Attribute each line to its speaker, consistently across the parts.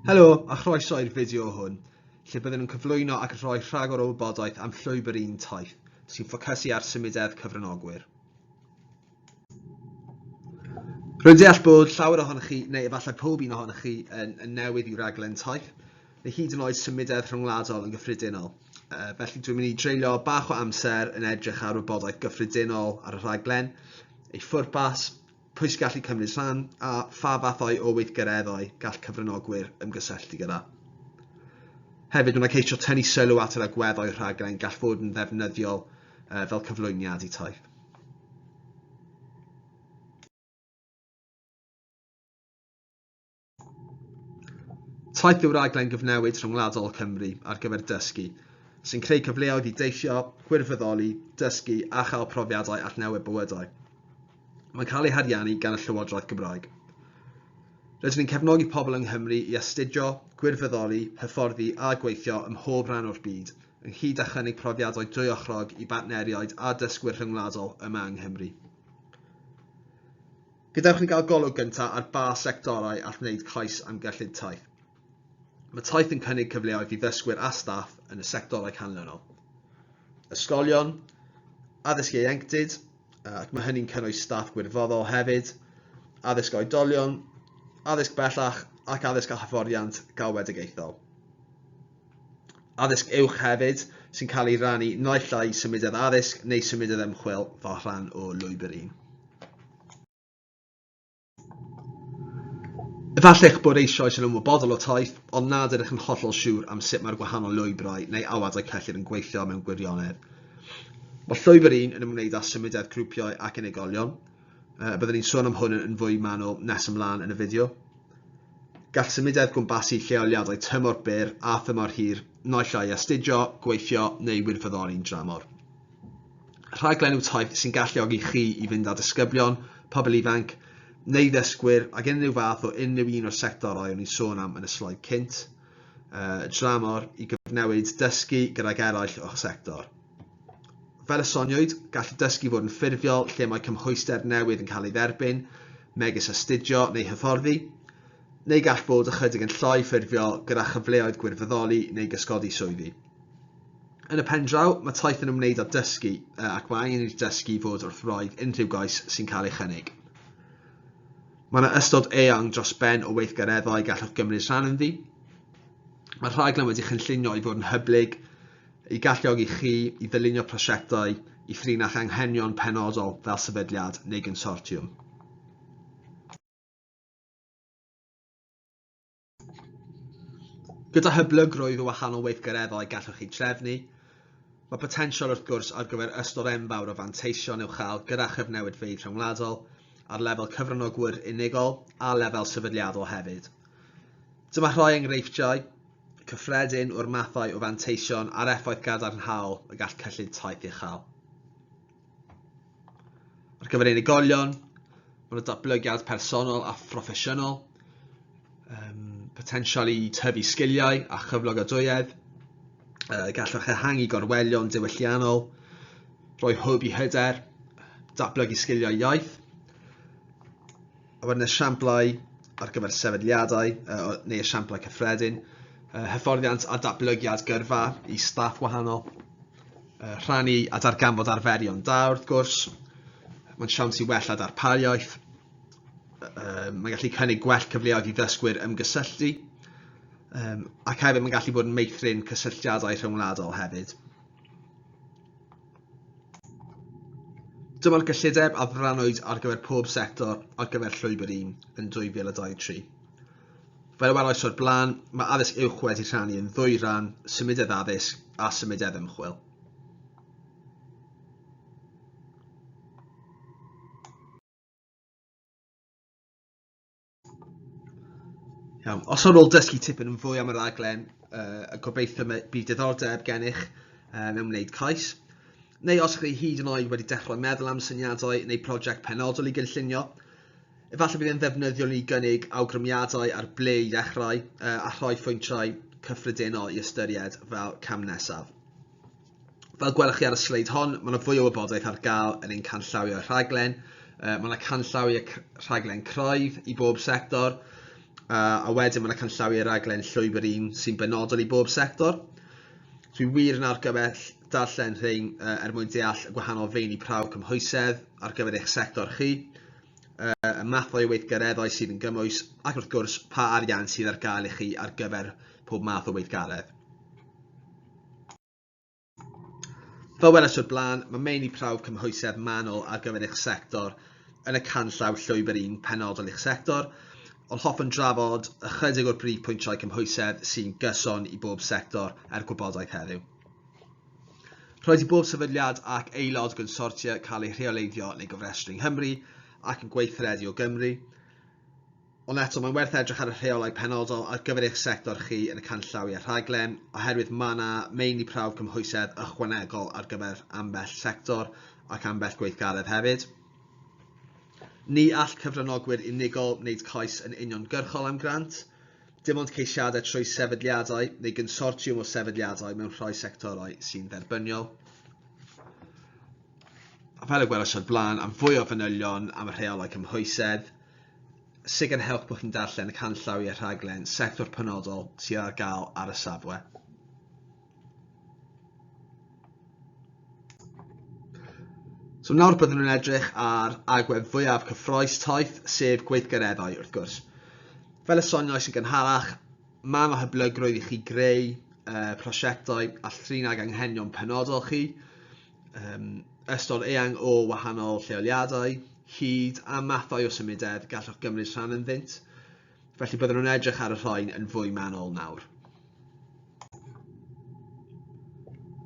Speaker 1: Helo a chroeso i'r fideo hwn, lle byddwn yn cyflwyno ac yn rhoi rhagor o wybodaeth am Llwybr Mae Taith, sy'n ffocysu ar Symudedd Cyfranogwyr. Rwy'n deall bod llawer ohonych chi, neu efallai pob un ohonych chi, yn newydd i'w raglen taith, neu hyd yn oed symudedd rhyngwladol yn gyffredinol. Felly dwi'n mynd i dreulio bach o amser yn edrych ar wybodaeth gyffredinol ar y rhaglen, ei phwrpas, pwy sy'n gallu cymryd rhan, a pha fathau o weithgareddau gall cyfranogwyr ymgysylltu gyda. Hefyd, wna ceisio tynnu sylw at yr agweddau rhaglen gall fod yn ddefnyddiol fel cyflwyniad i taith. Taith yw raglen gyfnewid rhyngwladol Cymru ar gyfer dysgu, sy'n creu cyfleoedd i deithio, gwirfoddoli, dysgu a chael profiadau adnewid bywydau. Mae'n cael ei hariannu gan y Llywodraeth Gymraeg. Rydyn ni'n cefnogi pobl yng Nghymru i astudio, gwirfoddoli, hyfforddi a gweithio ym mhob rhan o'r byd, ynghyd â chynnig profiadau dwyochrog i bartneriaid a dysgwyr rhyngwladol yma yng Nghymru. Gadewch ni gael golwg gyntaf ar ba sectorau all wneud cais am gyllid taith. Mae taith yn cynnig cyfleoedd i ddysgwyr a staff yn y sectorau canlynol. Ysgolion, addysg ieuenctid, ac mae hynny'n cynnwys staff gwirfoddol hefyd, addysg oedolion, addysg bellach ac addysg a hyfforddiant galwedigaethol. Addysg uwch hefyd sy'n cael ei rannu naill ai symudedd addysg neu symudedd ymchwil fel rhan o Llwybr. Efalla'ch bod eisoes yn ymwybodol o taith, ond nad ydych yn hollol siŵr am sut mae'r gwahanol lwybrau neu awadau cyllid yn gweithio mewn gwirionedd. Mae Llwybr yn ymwneud â symudedd grwpiau ac unigolion. Byddwn ni'n sôn am hwn yn fwy manwl nes ymlaen yn y fideo. Gall symudedd gwmpasu lleoliadau tymor byr a thymor hir, naill ai astudio, gweithio neu wirfoddoli'n dramor. Rhaglen yw taith sy'n galluogi chi i fynd â disgyblion, pobl ifanc, neu ddysgwyr ac unrhyw fath o unrhyw un o'r sectorau o'n i'n sôn am yn y slaid cynt, dramor i gyfnewid dysgu gydag eraill o'ch sector. Fel y soniwyd, gall dysgu fod yn ffurfiol lle mae cymhwyster newydd yn cael ei dderbyn, megis astudio neu hyfforddi, neu gall bod ychydig yn llai ffurfiol gyda chyfleoedd gwirfoddoli neu gysgodi swyddi. Yn y pen draw, mae taith yn ymwneud â dysgu ac mae angen i'r dysgu fod wrth roedd unrhyw gais sy'n cael ei chynnig. Mae yna ystod eang dros ben o weithgareddau gallwch gymryd rhan ynddi. Mae'r rhaglen wedi chynllunio i fod yn hyblyg, i galluogi chi i ddylunio prosiectau i ffrinach anghenion penodol fel sefydliad neu gynsortiwm. Gyda hyblygrwydd o wahanol weithgareddau gallwch chi trefnu, mae potensial wrth gwrs ar gyfer ystod enfawr o fanteision i'w chael gyda chyfnewidfeydd rhyngwladol ar lefel cyfranogwyr unigol a lefel sefydliadol hefyd. Dyma rhai enghreifftiau cyffredin o'r mathau o fanteision a'r effaith gadarnhaol y gall cyllid taith ei chael. Ar gyfer unigolion, mae'n datblygiad personol a phroffesiynol, potensial i tyfu sgiliau a chyflogadwyedd, gallwch ehangu gorwelion diwylliannol, rhoi hwb i hyder, datblygu sgiliau iaith, a wedyn esiamplau ar gyfer sefydliadau neu esiamplau cyffredin, hyfforddiant a datblygiad gyrfa i staff wahanol, rhannu a darganfod arferion da wrth gwrs, mae'n siawns i wella darpariaeth, mae'n gallu cynnig gwell cyfleoedd i ddysgwyr ymgysylltu, ac hefyd mae'n gallu bod yn meithrin cysylltiadau rhyngwladol hefyd. Dyma'r gyllideb a ddranwyd ar gyfer pob sector ar gyfer Llwybr yn 2023. Fel welais o'r blaen, mae addysg uwch wedi rhannu yn ddwy ran, symudedd addysg a symudedd ymchwil. Iawn, os ar ôl dysgu tipyn yn fwy am y raglen, y gobeithio bydd diddordeb gennych mewn wneud cais, neu os chi hyd yn oed wedi dechrau meddwl am syniadau neu prosiect penodol i gynllunio, efallai bydd yn ddefnyddiol i gynnig awgrymiadau ar ble i ddechrau a rhoi phwyntiau cyffredinol i ystyried fel cam nesaf. Fel gwelwch chi ar y sleid hon, mae yna fwy o wybodaeth ar gael yn ein canllawiau rhaglen. Mae yna canllawiau rhaglen craidd i bob sector, a wedyn mae yna canllawiau raglen Llwybr 1 sy'n benodol I bob sector. Dwi wir yn argymell darllen rhain mwyn deall y gwahanol feini prawf cymhwysedd ar gyfer eich sector chi, y mathau o weithgareddau sydd yn gymwys, ac wrth gwrs pa arian sydd ar gael I chi ar gyfer pob math o weithgaredd. Fel weles o'r blaen, mae meini prawf cymhwysedd manwl ar gyfer eich sector yn y canllaw Llwybr 1 penodol eich sector, ond hoffwn drafod ychydig o'r brif pwyntiau cymhwysedd sy'n gyson I bob sector gwybodaeth heddiw. Roedd I bob sefydliad ac aelod gynsortia cael ei rheoleiddio neu gofrestru yng Nghymru ac yn gweithredu o Gymru. Ond eto mae'n werth edrych ar y rheolau penodol ar gyfer eich sector chi yn y canllawiau rhaglen, oherwydd mae yna meini prawf cymhwysedd ychwanegol ar gyfer ambell sector ac ambell gweithgaredd hefyd. Ni all cyfranogwyr unigol wneud cais yn uniongyrchol am grant, dim ond ceisiadau trwy sefydliadau neu gynsortiwm o sefydliadau mewn rhai sectorau sy'n dderbyniol. A fel y gwelwch o'r blaen, am fwy o fanylion am y rheolau cymhwysedd, sicrhewch bod chi'n darllen y canllawiau rhaglen sector penodol sydd ar gael ar y safle. So nawr byddwn nhw'n edrych ar agwedd fwyaf cyffroes taith, sef gweithgareddau wrth gwrs. Fel y soniais yn gynharach, mae yna hyblygrwydd I chi greu prosiectau a thrinag anghenion penodol chi, ystod eang o wahanol lleoliadau, hyd a mathau o symudedd gallwch gymryd rhan ynddynt. Felly byddwn nhw'n edrych ar y rhain yn fwy manwl nawr.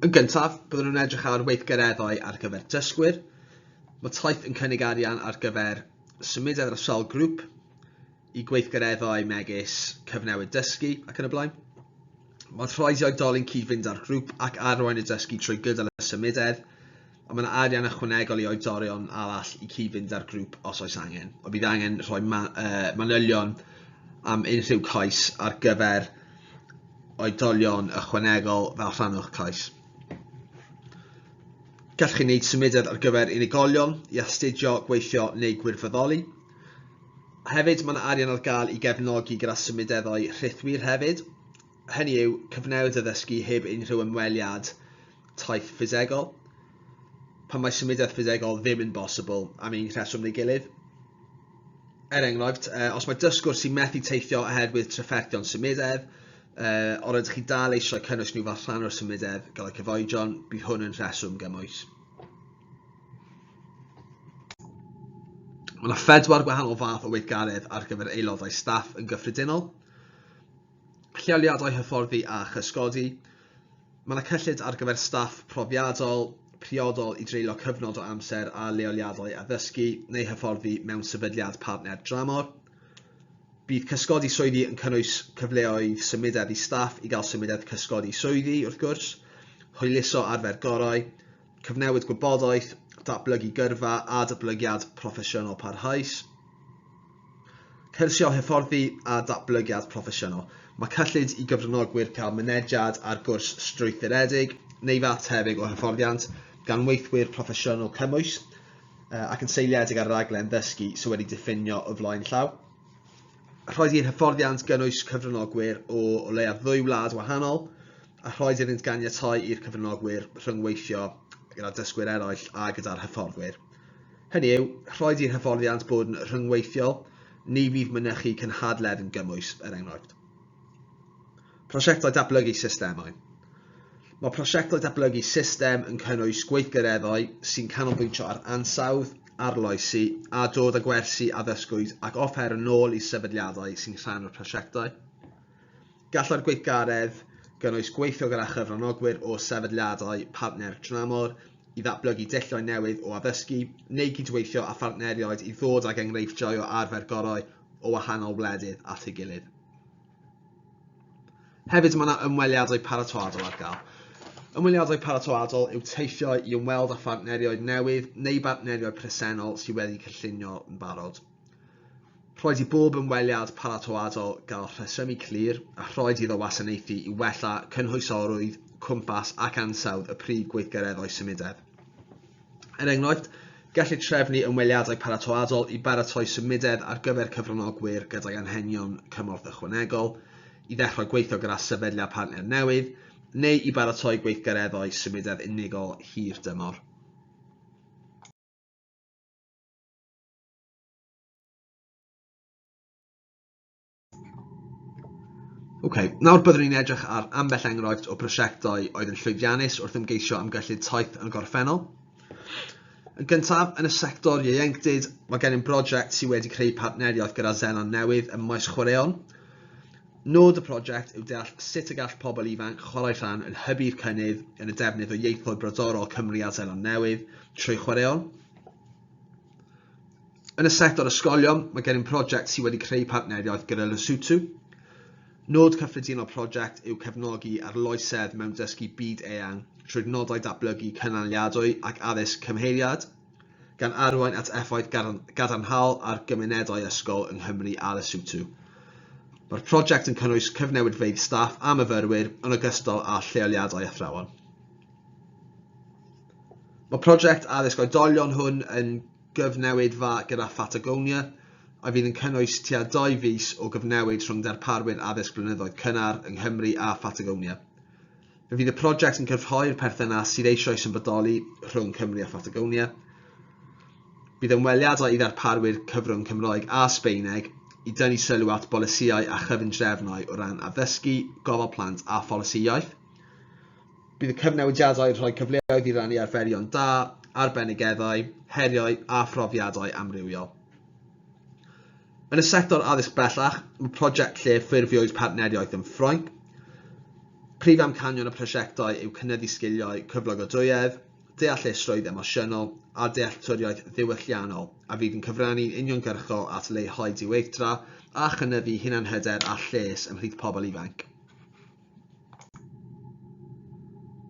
Speaker 1: Yn gyntaf, byddwn nhw'n edrych ar weithgareddau ar gyfer dysgwyr. Mae taith yn cynnig arian ar gyfer symudedd ar sawl grŵp I gweithgareddau megis cyfnewid dysgu ac yn y blaen. Mae'n rhaid I oedolyn cyd-fynd â'r grŵp ac arweiniad dysgu trwy gydol y symudedd, a mae yna arian ychwanegol I oedolion arall I cyd-fynd â'r grŵp os oes angen. O bydd angen rhoi manylion am unrhyw cais ar gyfer oedolion ychwanegol fel rhan o'ch cais. Gallwch chi wneud symudedd ar gyfer unigolion I astudio, gweithio neu gwirfoddoli. Hefyd mae yna arian ar gael I gefnogi gyda symudeddau rhythwyr hefyd. Hynny yw cyfnewid addysgu heb unrhyw ymweliad taith ffisegol. Pan mae symudedd ffisegol ddim yn bosibl am un rheswm neu gilydd. Enghraifft, os mae dysgwr sy'n methu teithio oherwydd trafferthion symudedd, ond rydych chi dal eisiau cynnwys nhw fel rhan o'r symudedd gael eu cyfoedion, bydd hwn yn rheswm gymwys. Mae yna 4 gwahanol fath o weithgaredd ar gyfer aelodau staff yn gyffredinol. Lleoliadau hyfforddi a chysgodi. Mae yna cyllid ar gyfer staff profiadol, priodol I dreulio cyfnod o amser a leoliadau addysgu neu hyfforddi mewn sefydliad partner dramor. Bydd cysgodi swyddi yn cynnwys cyfleoedd symudedd I staff I gael symudedd cysgodi swyddi wrth gwrs, hwyluso arfer gorau, cyfnewid gwybodaeth, datblygu gyrfa a datblygiad proffesiynol parhaus. Cyrsio hyfforddi a datblygiad proffesiynol. Mae cyllid I gyfranogwyr cael mynediad ar gwrs strwythuredig neu fath tebyg o hyfforddiant gan weithwyr proffesiynol cymwys ac yn seiliedig ar raglen ddysgu sydd wedi diffinio o flaen llaw. Rhaid i'r hyfforddiant gynnwys cyfranogwyr o leiaf 2 wlad wahanol, a rhaid iddynt ganiatáu i'r cyfranogwyr rhyngweithio gyda dysgwyr eraill a gyda'r hyfforddwyr. Hynny yw, rhaid i'r hyfforddiant bod yn rhyngweithiol, ni fydd mynychu cynhadledd yn gymwys, enghraifft. Prosiectau datblygu systemau. Mae prosiectau datblygu system yn cynnwys gweithgareddau sy'n canolbwyntio ar ansawdd, arloesi a dod â gwersi addysgwyd ac offer yn ôl I sefydliadau sy'n rhan o'r prosiectau. Gallai'r gweithgaredd gynnwys gweithio gyda chyfranogwyr o sefydliadau partner dramor I ddatblygu dulliau newydd o addysgu neu gydweithio a phartneriaid I ddod ag enghreifftiau o arfer gorau o wahanol wledydd at ei gilydd. Hefyd mae yna ymweliadau paratoadol ar gael. Ymweliadau paratoadol yw teithio I ymweld â phartneriaid newydd neu bartneriaid presennol sydd wedi cynllunio yn barod. Rhaid I bob ymweliad paratoadol gael rhesymu clir a rhaid iddo wasanaethu I wella cynhwysorwydd, cwmpas ac ansawdd y prif gweithgareddau symudedd. Enghraifft, Gellir trefnu ymweliadau paratoadol I baratoi symudedd ar gyfer cyfranogwyr gyda'i anghenion cymorth ychwanegol, I ddechrau gweithio gyda sefydliad partner newydd, neu I baratoi gweithgareddau symudedd unigol hir dymor. Nawr byddwn ni'n edrych ar ambell enghraifft o brosiectau oedd yn llwyddiannus wrth ymgeisio am gyllid taith yn gorffennol. Yn gyntaf, yn y sector ieuenctid, mae gennym brosiect sydd wedi creu partneriaeth gyda zenon newydd ym maes chwaraeon. Nod y prosiect yw deall sut y gall pobl ifanc chwarae rhan yn hybu'r cynnydd yn y defnydd o ieithoedd brodorol Cymru a zenon newydd trwy chwaraeon. Yn y sector ysgolion, mae gennym prosiect sydd wedi creu partneriaeth gyda Lesotho. Nod cyffredinol prosiect yw cefnogi arloesedd mewn dysgu byd eang trwy nodau datblygu cynhaliadau ac addysg cymheiriad, gan arwain at effaith gadarnhaol ar gymunedau ysgol yng Nghymru a Lesotho. Mae'r prosiect yn cynnwys cyfnewidfeydd staff a myfyrwyr yn ogystal â lleoliadau athrawon. Mae prosiect addysg oedolion hwn yn gyfnewidfa gyda Patagonia, a fydd yn cynnwys tua 2 fis o gyfnewid rhwng darparwyr addysg blynyddoedd cynnar yng Nghymru a Patagonia. Fe fydd y prosiect yn cryfhau'r perthynas sydd eisoes yn bodoli rhwng Cymru a Patagonia. Bydd ymweliadau I ddarparwyr cyfrwng Cymraeg a Sbaeneg I dynnu sylw at bolisïau a chyfundrefnau o ran addysgu, gofal plant a pholisi iaith. Bydd y cyfnewidiadau yn rhoi cyfleoedd I rannu arferion da, arbenigeddau, heriau a phrofiadau amrywiol. Yn y sector addysg bellach, mae prosiect lle ffurfiwyd partneriaeth yn Ffrainc. Prif amcanion y prosiectau yw cynyddu sgiliau cyflogadwyedd, deallusrwydd emosiynol a dealltwriaeth ddiwylliannol, a fydd yn cyfrannu'n uniongyrchol at leihau diweithdra a chynyddu hunanhyder a lles ymhlith pobl ifanc.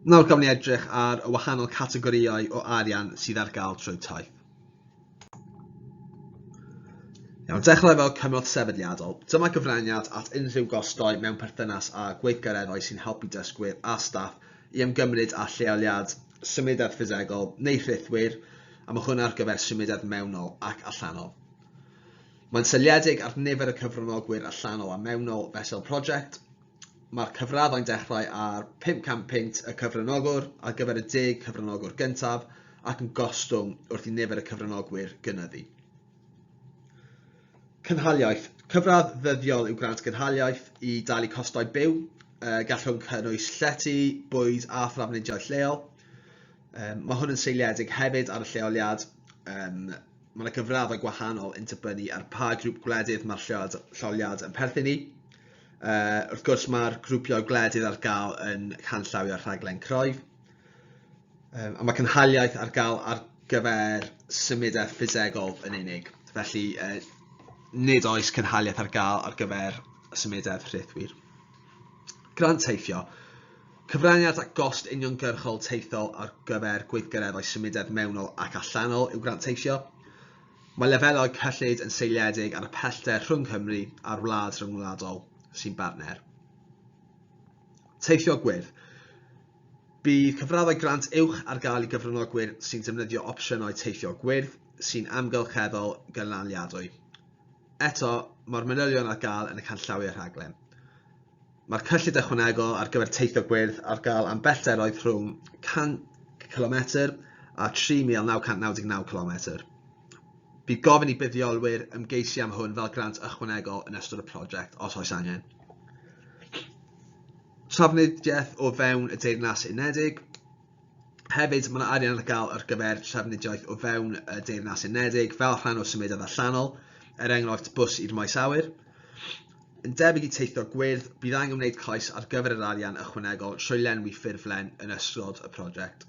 Speaker 1: Nawr gawn ni edrych ar y wahanol categorïau o arian sydd ar gael trwy taith. Dechrau fel cymorth sefydliadol, dyma gyfraniad at unrhyw gostau mewn perthynas â gweithgareddau sy'n helpu dysgwyr a staff I ymgymryd â lleoliad, symudedd ffisegol neu rhythwyr, a mae hwn ar gyfer symudedd mewnol ac allanol. Mae'n seiliedig ar nifer y cyfranogwyr allanol a mewnol fesul prosiect. Mae'r cyfraddau'n dechrau ar £500 y cyfranogwr ar gyfer y 10 cyfranogwr gyntaf ac yn gostwng wrth I nifer y cyfranogwyr gynyddu. Cynhaliaeth. Cyfradd ddyddiol yw grant gynhaliaeth I dalu costau byw, gallwn cynnwys llety, bwyd a thrafnidiaeth leol. Mae hwn yn seiliedig hefyd ar y lleoliad. Mae yna gyfraddau gwahanol yn dibynnu ar pa grŵp gwledydd mae'r lleoliad yn perthyn I. Wrth gwrs mae'r grwpiau gwledydd ar gael yn canllawio rhaglen croef. A mae cynhaliaeth ar gael ar gyfer symudedd ffisegol yn unig. Felly, nid oes cynhaliaeth ar gael ar gyfer symudedd rhythwyr. Grant teithio. Cyfraniad ac gost uniongyrchol teithol ar gyfer gweithgareddau symudedd mewnol ac allanol yw grant teithio. Mae lefelau cyllid yn seiliedig ar y pellter rhwng Cymru a'r wlad rhyngwladol sy'n bartner. Teithio gwyrdd. Bydd cyfraddau grant uwch ar gael I gyfranogwyr sy'n defnyddio opsiynau teithio gwyrdd sy'n amgylcheddol gynhaliadwy. Eto, mae'r manylion ar gael yn y canllawiau rhaglen. Mae'r cyllid ychwanegol ar gyfer teithio gwyrdd ar gael am bellteroedd rhwng 100 km a 3,999 km. Bydd gofyn I buddiolwyr ymgeisi am hwn fel grant ychwanegol yn ystod y prosiect os oes angen. Trafnidiaeth o fewn y Deyrnas Unedig. Hefyd, mae yna arian ar gael ar gyfer trafnidiaeth o fewn y Deyrnas Unedig fel rhan o symudedd allanol, enghraifft bws i'r maes awyr. Yn debyg I teithio gwyrdd, bydd angen wneud cais ar gyfer yr arian ychwanegol trwy lenwi ffurflen yn ystod y prosiect.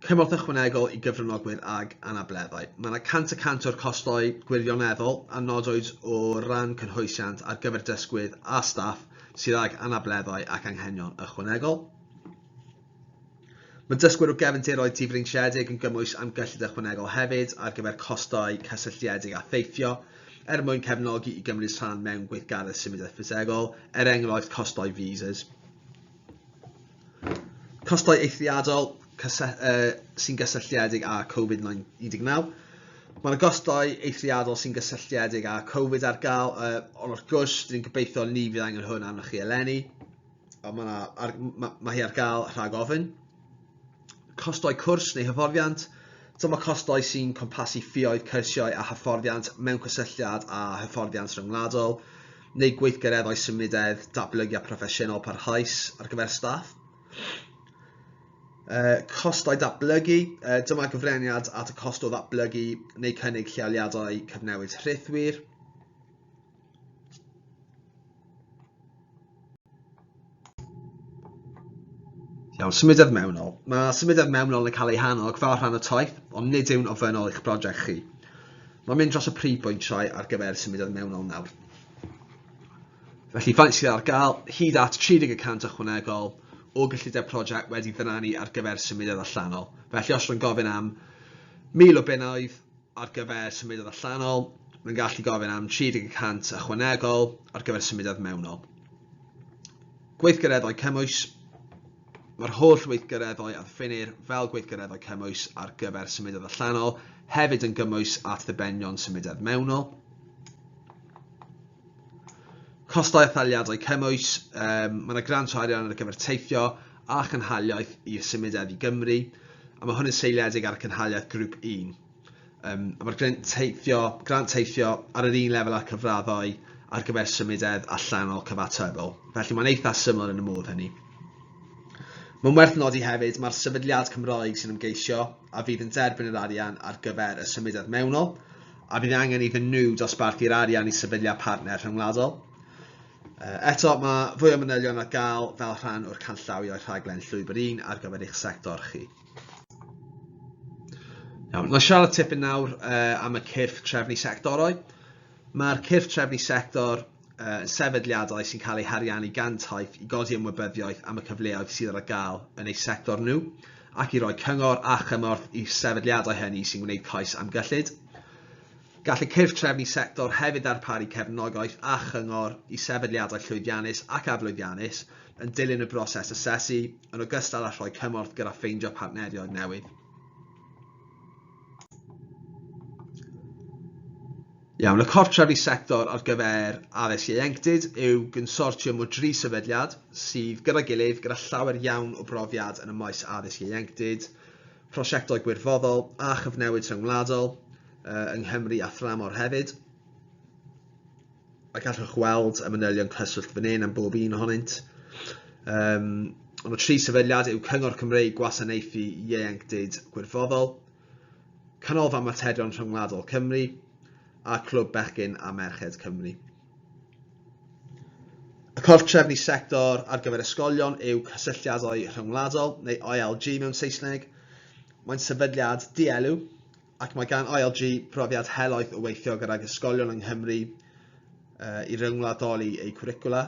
Speaker 1: Cymorth ychwanegol I gyfranogwyr ag anableddau. Mae yna 100% o'r costau gwirioneddol a nodwyd o ran cynhwysiant ar gyfer dysgwyr a staff sydd ag anableddau ac anghenion ychwanegol. Mae dysgwyr o gefndiroedd difreinsiedig yn gymwys am gyllid ychwanegol hefyd ar gyfer costau cysylltiedig a theithio, mwyn cefnogi I gymryd rhan mewn gweithgaredd symudedd ffisegol, enghraifft costau visas. Costau eithriadol. sy'n gysylltiedig â Covid-19. Mae yna gostau eithriadol sy'n gysylltiedig â Covid ar gael, ond wrth gwrs, dwi'n gobeithio ni fydd angen hwn arnoch chi eleni. Mae hi ar gael rhag ofyn. Costau cwrs neu hyfforddiant. Dyma costau sy'n cwmpasu ffïoedd, cyrsiau a hyfforddiant mewn cysylltiad â hyfforddiant rhyngwladol, neu gweithgareddau symudedd datblygiad proffesiynol parhaus ar gyfer staff. Costau datblygu, dyma gyfraniad at y cost o ddatblygu neu cynnig lleoliadau cyfnewid rhythwyr. Iawn, symudedd mewnol. Mae symudedd mewnol yn cael ei hannog fel rhan o taith, ond nid yw'n ofynnol i'ch brosiect chi. Mae'n mynd dros y prif bwyntiau ar gyfer symudedd mewnol nawr. Felly, faint sydd ar gael, hyd at 30% ychwanegol o gyllideb prosiect wedi ddynanu ar gyfer symudedd allanol. Felly, os rwy'n gofyn am 1,000 o bunnoedd ar gyfer symudedd allanol, rwy'n gallu gofyn am 30% ychwanegol ar gyfer symudedd mewnol. Gweithgareddau cymwys. Mae'r holl weithgareddau a ddiffinir fel gweithgareddau cymwys ar gyfer symudedd allanol hefyd yn gymwys at ddibenion symudedd mewnol. Costau etholiadau cymwys, mae yna grant o arian ar gyfer teithio a chynhaliaeth i'r symudedd i Gymru, a mae hwn yn seiliedig ar cynhaliaeth grŵp 1. Mae'r grant teithio ar yr un lefel â cyfraddau ar gyfer symudedd allanol cyfatebol, felly mae'n eitha syml yn y modd hynny. Mae'n werth nodi hefyd mae'r sefydliad Cymraeg sy'n ymgeisio a fydd yn derbyn yr arian ar gyfer y symudedd mewnol, a bydd angen iddyn nhw dosbarthu'r arian i sefydliad partner rhyngwladol. Eto, mae fwy o manylion ar gael fel rhan o'r canllawio rhaglen Llwybr 1 ar gyfer eich sector chi. Iawn, na siarad tipyn nawr am y cyrff trefnu sectorau. Mae'r cyrff trefnu sector sefydliadau sy'n cael eu hariannu gan taith i godi ymwybyddiaeth am y cyfleoedd sydd ar gael yn eu sector nhw, ac i roi cyngor a chymorth i sefydliadau hynny sy'n gwneud cais am gyllid. Gall y cyrff trefnu sector hefyd ddarparu cefnogaeth a chyngor i sefydliadau llwyddiannus ac aflwyddiannus yn dilyn y broses asesu, yn ogystal â rhoi cymorth gyda ffeindio partneriaid newydd. Iawn, y corff trefnu sector ar gyfer addysg ieuenctid yw gynsortiwm o 3 sefydliad sydd gyda'i gilydd gyda llawer iawn o brofiad yn y maes addysg ieuenctid, prosiectau gwirfoddol a chyfnewid rhyngwladol yng Nghymru a thramor hefyd. A gallwch weld y manylion cyswllt fan hyn am bob un ohonynt. Ond y 3 sefydliad yw Cyngor Cymreig Gwasanaethu Ieuenctid Gwirfoddol, Canolfan Materion Rhyngwladol Cymru a Clwb Bechgyn a Merched Cymru. Y corff trefnu sector ar gyfer ysgolion yw Cysylltiadau Rhyngwladol, neu ILG mewn Saesneg. Mae'n sefydliad dielw, ac mae gan ILG profiad helaeth o weithio gydag ysgolion yng Nghymru i ryngwladoli eu cwricwla.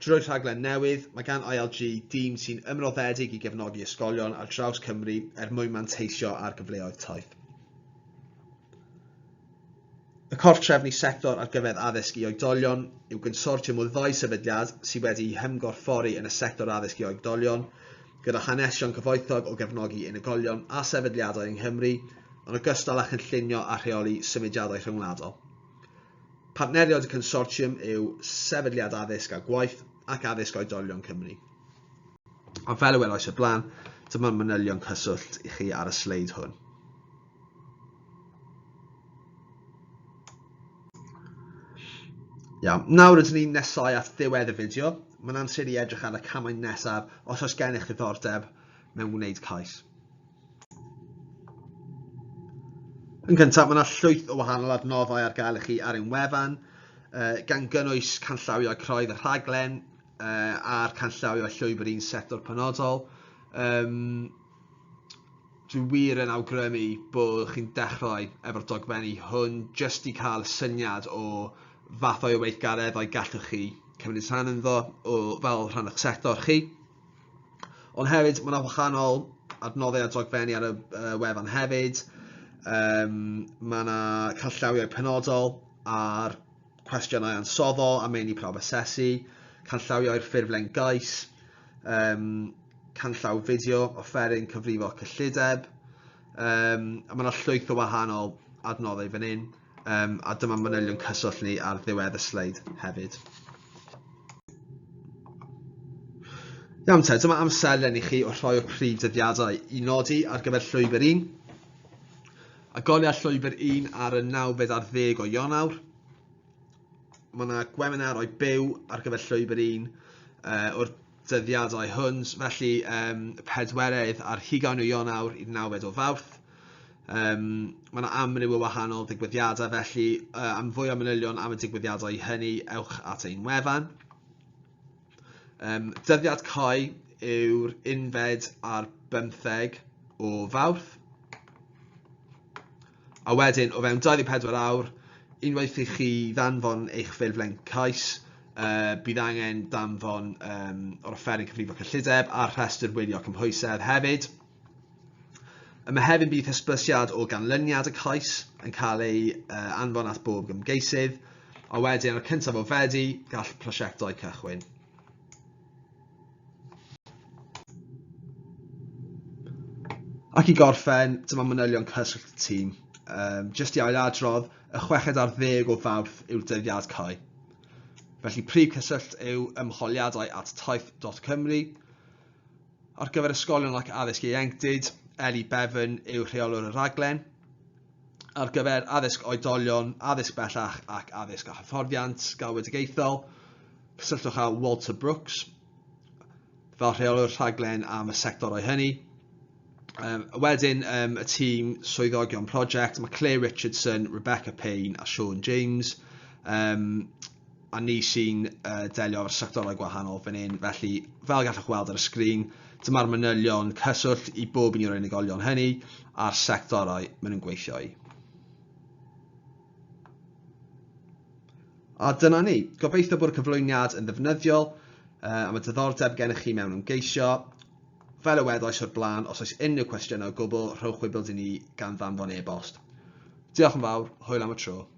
Speaker 1: Drwy'r rhaglen newydd, mae gan ILG dîm sy'n ymroddedig i gefnogi ysgolion ar draws Cymru mwyn manteisio ar gyfleoedd taith. Y corff trefnu sector ar gyfer addysg i oedolion yw gynsortiwm o 2 sefydliad sydd wedi hymgorffori yn y sector addysg i oedolion, gyda hanesion cyfoethog o gefnogi unigolion a sefydliadau yng Nghymru, yn ogystal â chynllunio a rheoli symudiadau rhyngwladol. Partneriad y consortiwm yw Sefydliad Addysg a Gwaith ac Addysg Oedolion Cymru. A fel y welais o blaen, dyma'r manylion cyswllt i chi ar y sleid hwn. Iawn, nawr ydyn ni'n nesau at ddiwedd y fideo. Mae'n amser i edrych ar y camau nesaf os oes gennych ddiddordeb mewn wneud cais. Yn gyntaf, mae yna llwyth o wahanol adnoddau ar gael i chi ar ein wefan, gan gynnwys canllawiau croedd y rhaglen a'r canllawiau Llwybr 1 sector penodol. Dwi wir yn awgrymu bod chi'n dechrau efo'r dogfennu hwn jyst i cael syniad o fathau o weithgareddau gallwch chi cymryd rhan ynddo fel rhan o'ch sector chi. Ond hefyd, mae yna wahanol adnoddau a dogfennu ar y wefan hefyd. Mae yna canllawiau penodol ar cwestiynau ansoddol a meini prawf asesu, canllawiau'r ffurflen gais, canllaw fideo, offeryn cyfrifo cyllideb, a mae yna llwyth o wahanol adnoddau fan hyn, a dyma manylion cyswllt ni ar ddiwedd y sleid hefyd. Iawn te, dyma amserlen i chi o rhoi o prif dyddiadau i nodi ar gyfer llwybr 1. Agoriad llwybr 1 ar y 9 ar 10 o Ionawr. Mae yna gweminarau byw ar gyfer llwybr 1 o'r dyddiadau hwns, felly pedwerydd ar 20 o Ionawr i'r 9 o Fawrth. Mae yna amryw o wahanol ddigwyddiadau, felly am fwy o manylion am y digwyddiadau hynny, ewch at ein wefan. Dyddiad cai yw'r 11 ar 15 o Fawrth. A wedyn, o fewn 24 awr, unwaith i chi ddanfon eich ffurflen cais, bydd angen danfon o'r offeryn cyfrifo cyllideb a'r rhestr wylio cymhwysedd hefyd. Mae hefyd bydd hysbysiad o ganlyniad y cais yn cael ei anfon at bob ymgeisydd, a wedyn ar y 1af o Fedi gall prosiectau cychwyn. Ac i gorffen, dyma manylion cyswllt y tîm. Jyst i ailadrodd, y 6 ar 10 o Fawrth yw'r dyddiad cai. Felly prif cyswllt yw ymholiadau@taith.cymru. Ar gyfer ysgolion ac addysg ieuenctid, Eli Bevan yw rheolwr y rhaglen. Ar gyfer addysg oedolion, addysg bellach ac addysg a hyfforddiant galwedigaethol, cysylltwch â Walter Brooks fel rheolwr rhaglen am y sectorau hynny. Wedyn, y tîm swyddogion prosiect, mae Claire Richardson, Rebecca Payne a Sean James, a ni sy'n delio efo'r sectorau gwahanol fan hyn. Felly, fel gallwch weld ar y sgrin, dyma'r manylion cyswllt i bob un o'r unigolion hynny a'r sectorau maen nhw'n gweithio i. A dyna ni. Gobeithio bod y cyflwyniad yn ddefnyddiol, am y diddordeb gennych chi mewn ymgeisio. Fel y wedais o'r blaen, os oes unrhyw cwestiynau o gwbl, rhowch wybod i ni gan ddanfon e-bost. Diolch yn fawr, hwyl am y tro.